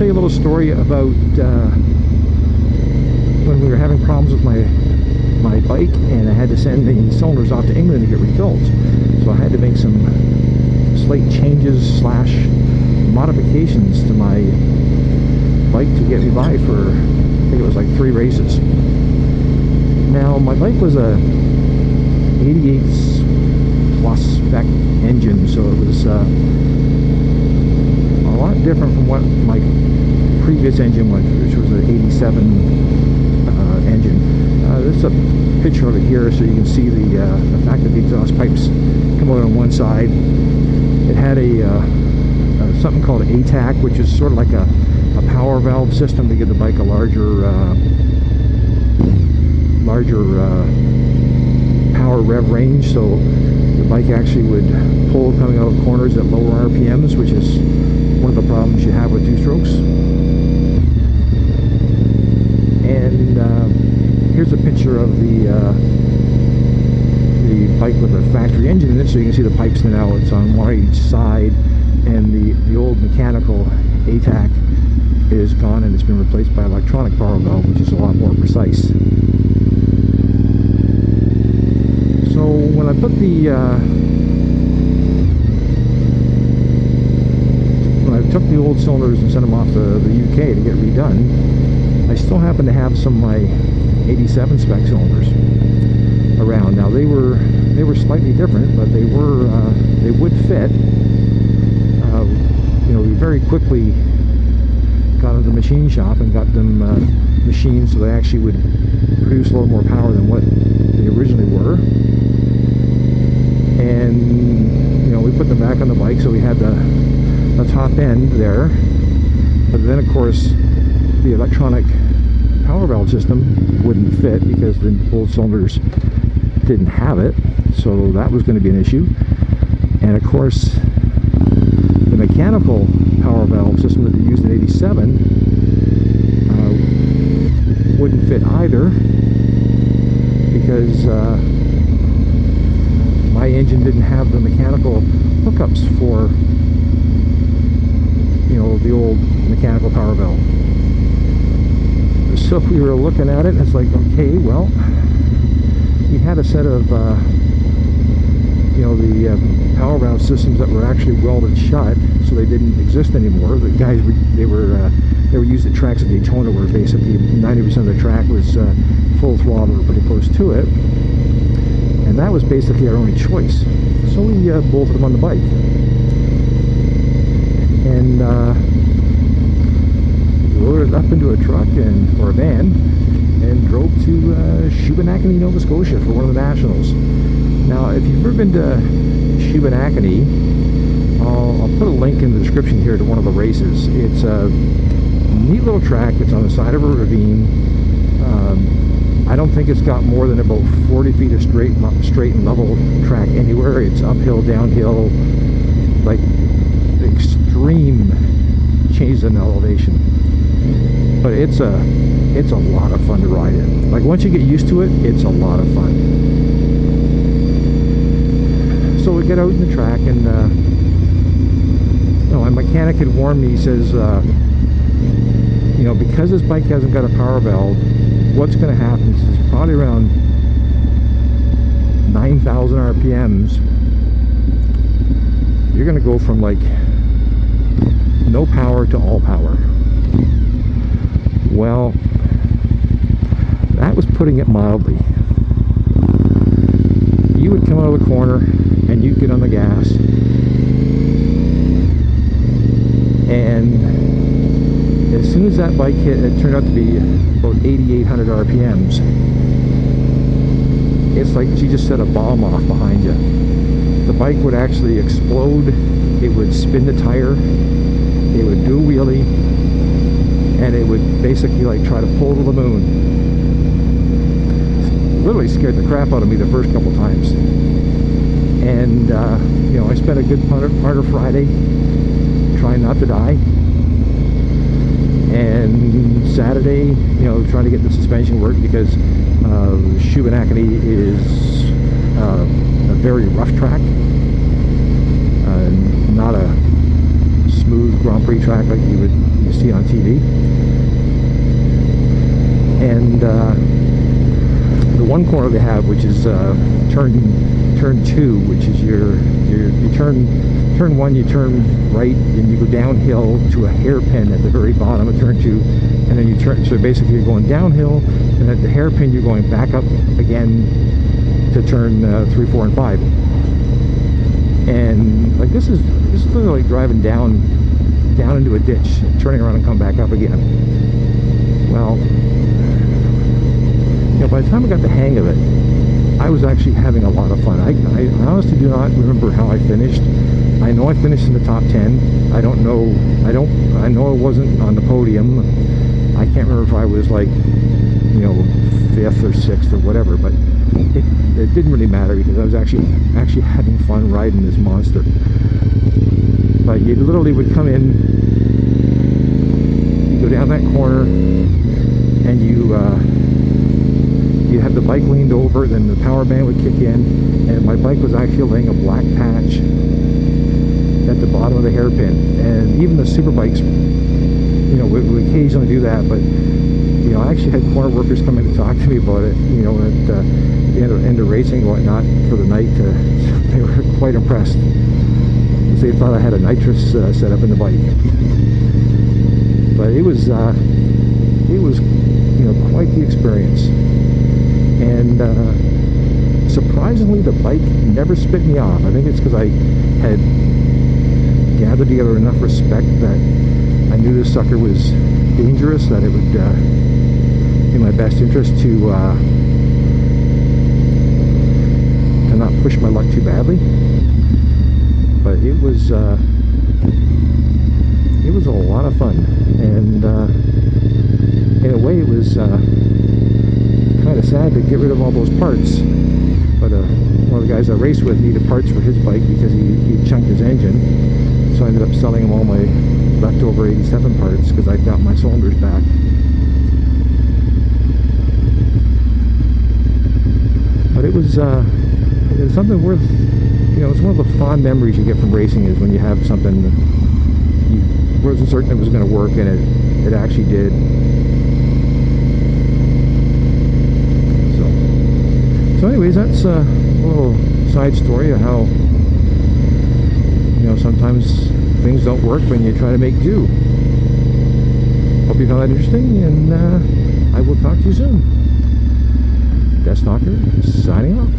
tell you a little story about when we were having problems with my bike, and I had to send the cylinders off to England to get refilled. So I had to make some slight changes / modifications to my bike to get me by for, I think it was like 3 races. Now my bike was a 88 plus spec engine, so it was a lot different from what my previous engine was, which was an 87 engine. There's a picture of it here, so you can see the fact that the exhaust pipes come out on one side. It had something called ATAC, which is sort of like a power valve system to give the bike a larger power rev range, so the bike actually would pull coming out of corners at lower RPMs, which is one of the problems you have with 2-strokes. And here's a picture of the bike with a factory engine in it, so you can see the pipes now. It's on one each side, and the old mechanical ATAC is gone, and it's been replaced by electronic power valve, which is a lot more precise. So when I put when I took the old cylinders and sent them off to the UK to get redone, I still happen to have some of my 87 spec cylinders around. Now they were slightly different, but they would fit. You know, we very quickly got into the machine shop and got them machined so they actually would produce a little more power than what they originally were. And you know, we put them back on the bike, so we had the top end there. But then, of course, the electronic power valve system wouldn't fit because the old cylinders didn't have it, so that was going to be an issue. And of course, the mechanical power valve system that they used in 87 wouldn't fit either, because my engine didn't have the mechanical hookups for, you know, the old mechanical power valve. So we were looking at it, and it's like, okay, well, we had a set of you know, the power valve systems that were actually welded shut, so they didn't exist anymore. The guys, they were used at tracks at Daytona, where basically 90% of the track was full throttle or pretty close to it, and that was basically our only choice. So we bolted them on the bike, and loaded it up into a truck or a van, and drove to Shubenacadie, Nova Scotia for one of the nationals. Now, if you've ever been to Shubenacadie, I'll put a link in the description here to one of the races. It's a neat little track. It's on the side of a ravine. I don't think it's got more than about 40 feet of straight and level track anywhere. It's uphill, downhill, like extreme changes in elevation. But it's a lot of fun to ride in. Like, once you get used to it, it's a lot of fun. So we get out in the track, and you know, my mechanic had warned me. He says, you know, because this bike hasn't got a power valve, what's going to happen is probably around 9,000 RPMs, you're going to go from like no power to all power. Well, that was putting it mildly. You would come out of the corner and you'd get on the gas, and as soon as that bike hit, it turned out to be about 8,800 RPMs. It's like she just set a bomb off behind you. The bike would actually explode. It would spin the tire. It would do a wheelie, and it would basically like try to pull to the moon. Literally scared the crap out of me the first couple times. And you know, I spent a good part of Friday trying not to die, and Saturday, you know, trying to get the suspension work, because Shubenacadie is a very rough track, not a smooth Grand Prix track like you you see on TV. And the one corner they have, which is turn 2, which is you turn 1, you turn right, and you go downhill to a hairpin at the very bottom of turn 2, and then you turn. So basically, you're going downhill, and at the hairpin, you're going back up again to turn 3, 4, and 5. And like this is literally like driving down into a ditch, turning around and come back up again. Well, you know, by the time I got the hang of it, I was actually having a lot of fun. I honestly do not remember how I finished. I know I finished in the top 10. I know I wasn't on the podium. I can't remember if I was like, you know, 5th or 6th or whatever, but it didn't really matter because I was actually having fun riding this monster. But you literally would come in, you go down that corner, and you have the bike leaned over, then the power band would kick in, and my bike was actually laying a black patch at the bottom of the hairpin. And even the super bikes, you know, would occasionally do that, but you know, I actually had corner workers come in to talk to me about it, you know, at the end of racing and whatnot for the night. They were quite impressed. They thought I had a nitrous set up in the bike. But it was you know, quite the experience. And surprisingly, the bike never spit me off. I think it's because I had gathered together enough respect that I knew this sucker was dangerous, that it would in my best interest to not push my luck too badly. But it was a lot of fun, and in a way it was kind of sad to get rid of all those parts. But one of the guys I raced with needed parts for his bike because he chunked his engine, so I ended up selling him all my leftover 87 parts because I got my cylinders back. But it was something worth, you know, it's one of the fond memories you get from racing, is when you have something that you wasn't certain it was going to work, and it actually did. So anyways, that's a little side story of how, you know, sometimes things don't work when you try to make do. Hope you found that interesting, and I will talk to you soon. DeathsStalker signing off.